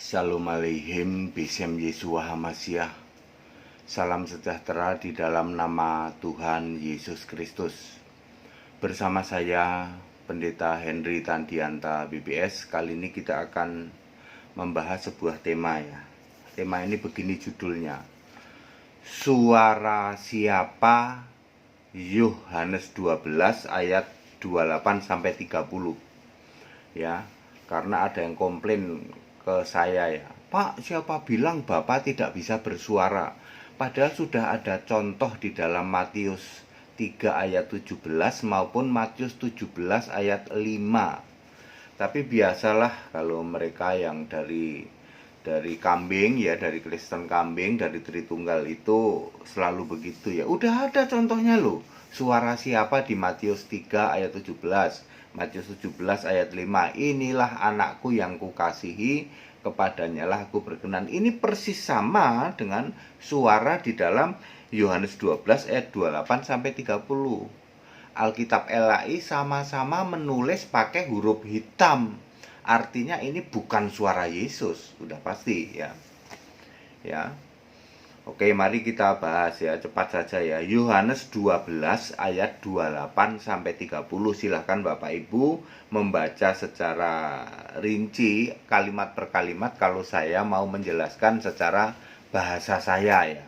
Shalom Aleihim, Bisem Yeshua Hamasyah. Salam sejahtera di dalam nama Tuhan Yesus Kristus. Bersama saya, Pendeta Henry Tandianta BBS. Kali ini kita akan membahas sebuah tema ya. Tema ini begini judulnya. Suara siapa? Yohanes 12 ayat 28-30. Ya, karena ada yang komplain ke saya ya, Pak, siapa bilang Bapak tidak bisa bersuara? Padahal sudah ada contoh di dalam Matius 3 ayat 17 maupun Matius 17 ayat 5. Tapi biasalah kalau mereka yang dari kambing ya, dari Kristen kambing, dari Tritunggal itu selalu begitu ya. Udah ada contohnya loh. Suara siapa di Matius 3 ayat 17. Matius 17 ayat 5, inilah anakku yang kukasihi, kepadanya lah aku berkenan. Ini persis sama dengan suara di dalam Yohanes 12 ayat 28-30. Alkitab LAI sama-sama menulis pakai huruf hitam. Artinya ini bukan suara Yesus, sudah pasti ya. Ya. Oke, mari kita bahas ya, cepat saja ya. Yohanes 12 ayat 28-30. Silahkan Bapak Ibu membaca secara rinci kalimat per kalimat kalau saya mau menjelaskan secara bahasa saya ya.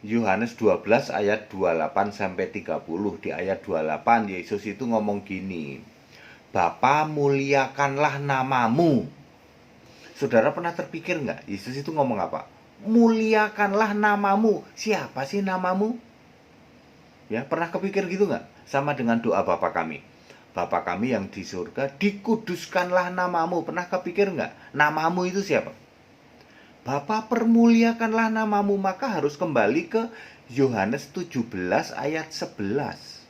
Yohanes 12 ayat 28-30. Di ayat 28 Yesus itu ngomong gini, Bapa muliakanlah namamu. Saudara pernah terpikir nggak? Yesus itu ngomong apa? Muliakanlah namamu. Siapa sih namamu? Ya, pernah kepikir gitu nggak? Sama dengan doa Bapa kami. Bapa kami yang di surga, dikuduskanlah namamu. Pernah kepikir nggak? Namamu itu siapa? Bapa permuliakanlah namamu. Maka harus kembali ke Yohanes 17 ayat 11.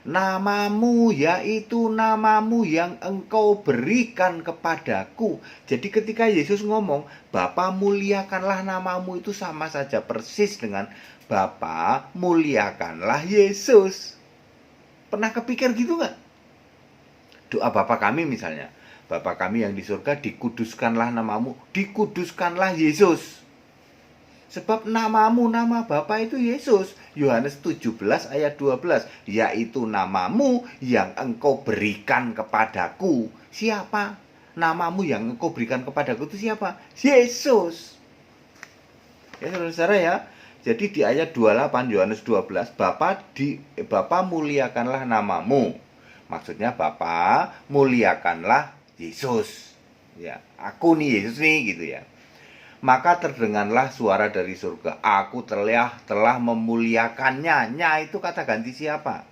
Namamu yaitu namamu yang engkau berikan kepadaku. Jadi ketika Yesus ngomong Bapa muliakanlah namamu, itu sama saja persis dengan Bapa muliakanlah Yesus. Pernah kepikir gitu gak? Doa Bapa kami misalnya, Bapa kami yang di surga, dikuduskanlah namamu. Dikuduskanlah Yesus. Sebab namamu, nama Bapa itu Yesus. Yohanes 17 ayat 12. Yaitu namamu yang engkau berikan kepadaku. Siapa? Namamu yang engkau berikan kepadaku itu siapa? Yesus. Ya saudara-saudara ya. Jadi di ayat 28 Yohanes 12. Bapa muliakanlah namamu. Maksudnya Bapa muliakanlah Yesus. Ya, aku nih Yesus nih gitu ya. Maka terdengarlah suara dari surga, aku telah memuliakannya. Nya itu kata ganti siapa?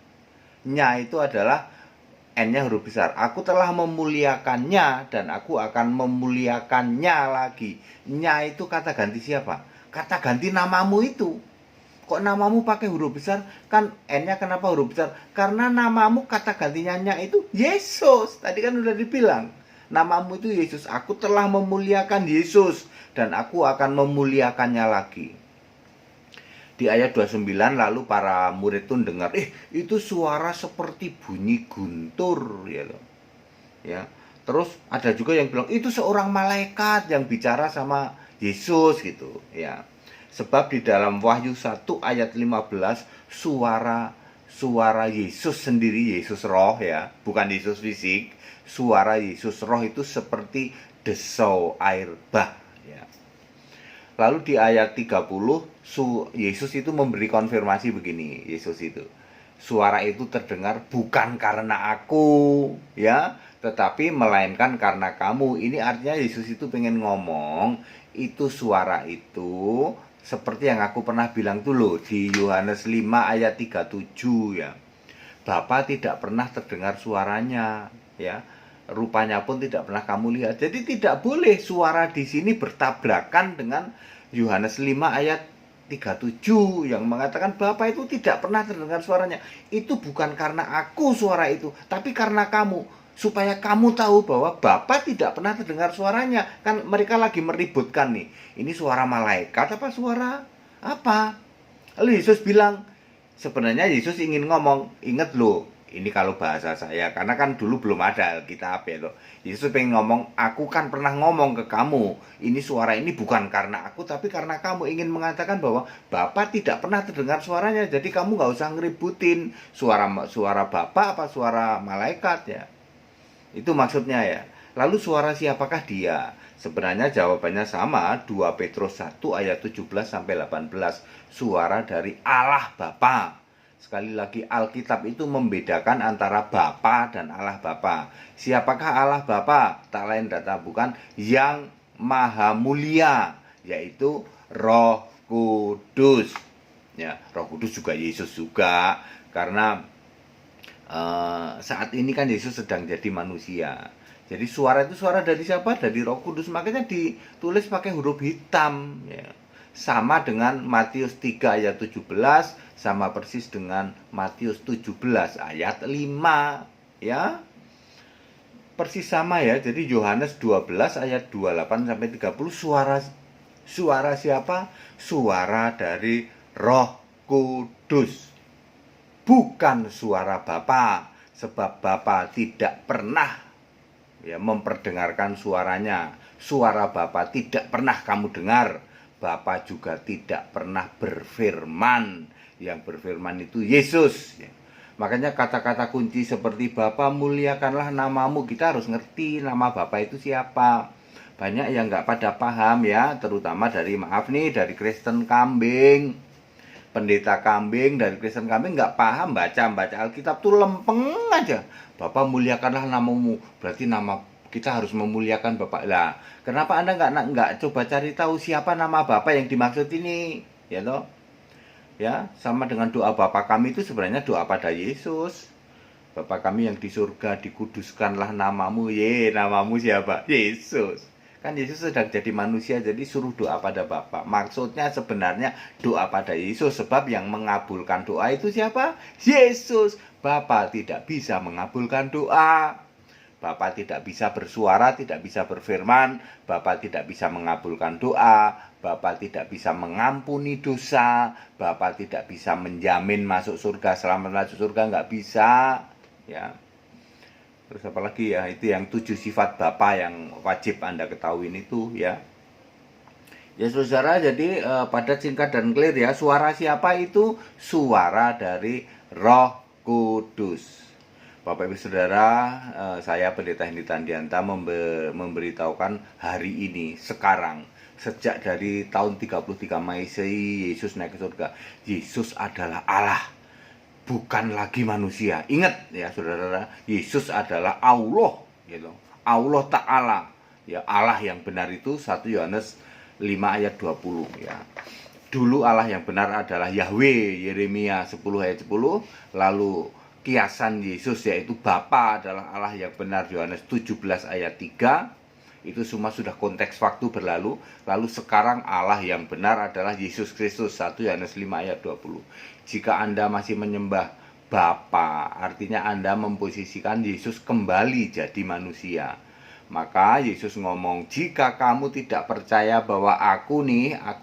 Nya itu adalah N-nya huruf besar. Aku telah memuliakannya dan aku akan memuliakannya lagi. Nya itu kata ganti siapa? Kata ganti namamu itu. Kok namamu pakai huruf besar? Kan N-nya kenapa huruf besar? Karena namamu kata gantinya nya itu Yesus. Tadi kan udah dibilang. Namamu itu Yesus. Aku telah memuliakan Yesus dan aku akan memuliakannya lagi. Di ayat 29 lalu para murid itu dengar, itu suara seperti bunyi guntur ya loh. Ya. Terus ada juga yang bilang itu seorang malaikat yang bicara sama Yesus gitu ya. Sebab di dalam Wahyu 1 ayat 15 suara Yesus sendiri, Yesus roh ya, bukan Yesus fisik. Suara Yesus roh itu seperti desau air bah ya. Lalu di ayat 30 Yesus itu memberi konfirmasi begini. Yesus itu, suara itu terdengar bukan karena aku ya, tetapi melainkan karena kamu. Ini artinya Yesus itu pengen ngomong itu suara itu seperti yang aku pernah bilang tuh loh di Yohanes 5 ayat 37 ya. Bapa tidak pernah terdengar suaranya ya. Rupanya pun tidak pernah kamu lihat. Jadi tidak boleh suara di sini bertabrakan dengan Yohanes 5 ayat 37 yang mengatakan Bapa itu tidak pernah terdengar suaranya. Itu bukan karena aku suara itu, tapi karena kamu, supaya kamu tahu bahwa Bapa tidak pernah terdengar suaranya. Kan mereka lagi meributkan nih. Ini suara malaikat apa suara apa? Lalu Yesus bilang, sebenarnya Yesus ingin ngomong, ingat loh, Ini kalau bahasa saya, karena kan dulu belum ada Alkitab ya loh. Yesus pengen ngomong, aku kan pernah ngomong ke kamu, ini suara ini bukan karena aku, tapi karena kamu ingin mengatakan bahwa Bapa tidak pernah terdengar suaranya. Jadi kamu nggak usah ngeributin suara Bapa apa suara malaikat ya. Itu maksudnya ya. Lalu suara siapakah dia? Sebenarnya jawabannya sama, 2 Petrus 1 ayat 17 sampai 18. Suara dari Allah Bapa. Sekali lagi Alkitab itu membedakan antara Bapa dan Allah Bapa. Siapakah Allah Bapa? Tak lain dan tak bukan yang Maha Mulia, yaitu Roh Kudus. Ya, Roh Kudus juga Yesus juga, karena saat ini kan Yesus sedang jadi manusia. Jadi suara itu suara dari siapa? Dari Roh Kudus. Makanya ditulis pakai huruf hitam ya. Sama dengan Matius 3 ayat 17, sama persis dengan Matius 17 ayat 5 ya. Persis sama ya. Jadi Yohanes 12 ayat 28 sampai 30 suara siapa? Suara dari Roh Kudus. Bukan suara Bapa, sebab Bapa tidak pernah ya memperdengarkan suaranya. Suara Bapa tidak pernah kamu dengar. Bapa juga tidak pernah berfirman. Yang berfirman itu Yesus ya. Makanya kata-kata kunci seperti Bapa muliakanlah namamu, kita harus ngerti nama Bapa itu siapa. Banyak yang nggak pada paham ya, terutama dari dari Kristen kambing. Pendeta kambing dari Kristen kambing nggak paham baca Alkitab tuh lempeng aja. Bapa muliakanlah namamu, berarti nama kita harus memuliakan Bapak. Lah, kenapa Anda nggak coba cari tahu siapa nama Bapak yang dimaksud ini? Ya toh? Ya, sama dengan doa Bapa kami itu sebenarnya doa pada Yesus. Bapa kami yang di surga, dikuduskanlah namamu. Namamu siapa? Yesus. Kan Yesus sedang jadi manusia, jadi suruh doa pada Bapa. Maksudnya sebenarnya doa pada Yesus, sebab yang mengabulkan doa itu siapa? Yesus. Bapa tidak bisa mengabulkan doa. Bapa tidak bisa bersuara, tidak bisa berfirman. Bapa tidak bisa mengabulkan doa. Bapa tidak bisa mengampuni dosa. Bapa tidak bisa menjamin masuk surga, selamat masuk surga, nggak bisa. Ya. Terus apalagi ya, itu yang 7 sifat Bapa yang wajib Anda ketahui itu ya. Ya saudara, jadi pada singkat dan clear ya, suara siapa itu? Suara dari Roh Kudus. Bapak Ibu Saudara, saya Pendeta Hendy Tandianta memberitahukan hari ini, sekarang, sejak dari tahun 33 Masehi Yesus naik ke surga. Yesus adalah Allah, bukan lagi manusia. Ingat ya saudara, Yesus adalah Allah gitu. Allah Ta'ala ya, Allah yang benar itu 1 Yohanes 5 ayat 20 ya. Dulu Allah yang benar adalah Yahweh, Yeremia 10 ayat 10. Lalu kiasan Yesus yaitu Bapa adalah Allah yang benar, Yohanes 17 ayat 3. Itu semua sudah konteks waktu berlalu. Lalu sekarang Allah yang benar adalah Yesus Kristus, 1 Yohanes 5 ayat 20. Jika Anda masih menyembah Bapa, artinya Anda memposisikan Yesus kembali jadi manusia. Maka Yesus ngomong, jika kamu tidak percaya bahwa aku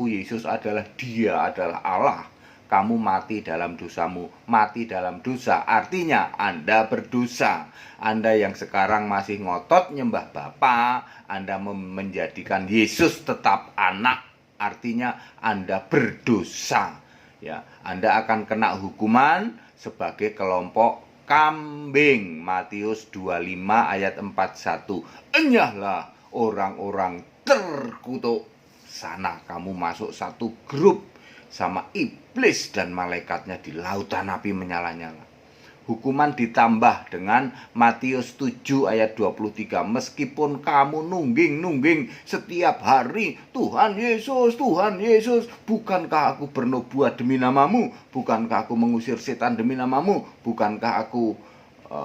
Yesus adalah Dia adalah Allah, kamu mati dalam dosamu. Mati dalam dosa artinya Anda berdosa. Anda yang sekarang masih ngotot nyembah Bapa, Anda menjadikan Yesus tetap anak, artinya Anda berdosa. Ya, Anda akan kena hukuman sebagai kelompok kambing. Matius 25 ayat 41. Enyahlah orang-orang terkutuk. Sana kamu masuk satu grup sama iblis dan malaikatnya di lautan api menyala-nyala. Hukuman ditambah dengan Matius 7 ayat 23. Meskipun kamu nungging setiap hari, Tuhan Yesus, bukankah aku bernubuat demi namamu? Bukankah aku mengusir setan demi namamu? Bukankah aku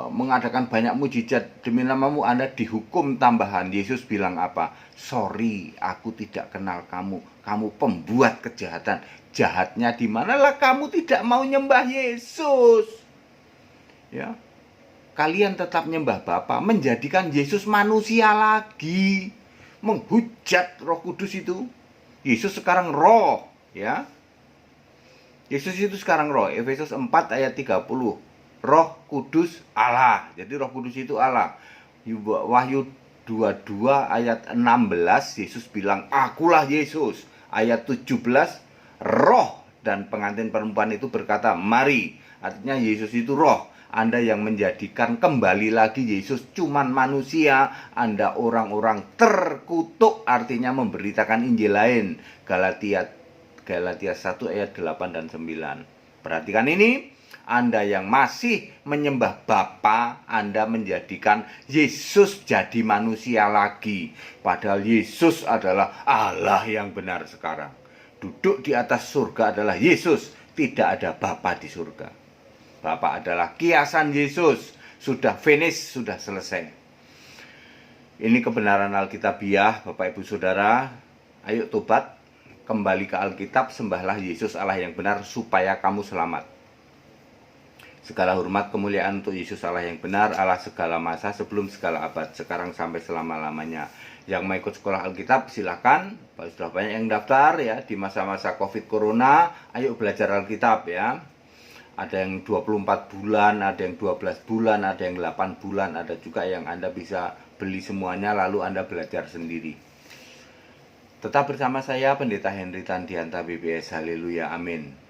mengadakan banyak mujizat demi namamu? Anda dihukum tambahan. Yesus bilang apa? Sorry, aku tidak kenal kamu. Kamu pembuat kejahatan. Jahatnya di manalah kamu tidak mau nyembah Yesus. Ya, kalian tetap nyembah Bapa, menjadikan Yesus manusia lagi, menghujat Roh Kudus itu. Yesus sekarang roh, ya. Yesus itu sekarang roh. Efesus 4 ayat 30. Roh Kudus Allah. Jadi Roh Kudus itu Allah. Wahyu 22 ayat 16 Yesus bilang, "Akulah Yesus." Ayat 17, roh dan pengantin perempuan itu berkata, "Mari." Artinya Yesus itu roh. Anda yang menjadikan kembali lagi Yesus cuman manusia, Anda orang-orang terkutuk, artinya memberitakan Injil lain. Galatia 1 ayat 8 dan 9. Perhatikan ini. Anda yang masih menyembah Bapa, Anda menjadikan Yesus jadi manusia lagi. Padahal Yesus adalah Allah yang benar sekarang. Duduk di atas surga adalah Yesus, tidak ada Bapa di surga. Bapa adalah kiasan Yesus, sudah finish, sudah selesai. Ini kebenaran Alkitabiah, Bapak Ibu Saudara. Ayo tobat, kembali ke Alkitab, sembahlah Yesus Allah yang benar supaya kamu selamat. Segala hormat kemuliaan untuk Yesus Allah yang benar, Allah segala masa, sebelum segala abad, sekarang sampai selama-lamanya. Yang mau ikut sekolah Alkitab silakan. Sudah banyak yang daftar ya di masa-masa Covid Corona. Ayo belajar Alkitab ya. Ada yang 24 bulan, ada yang 12 bulan, ada yang 8 bulan, ada juga yang Anda bisa beli semuanya lalu Anda belajar sendiri. Tetap bersama saya Pendeta Henry Tandianta BBS. Haleluya, amin.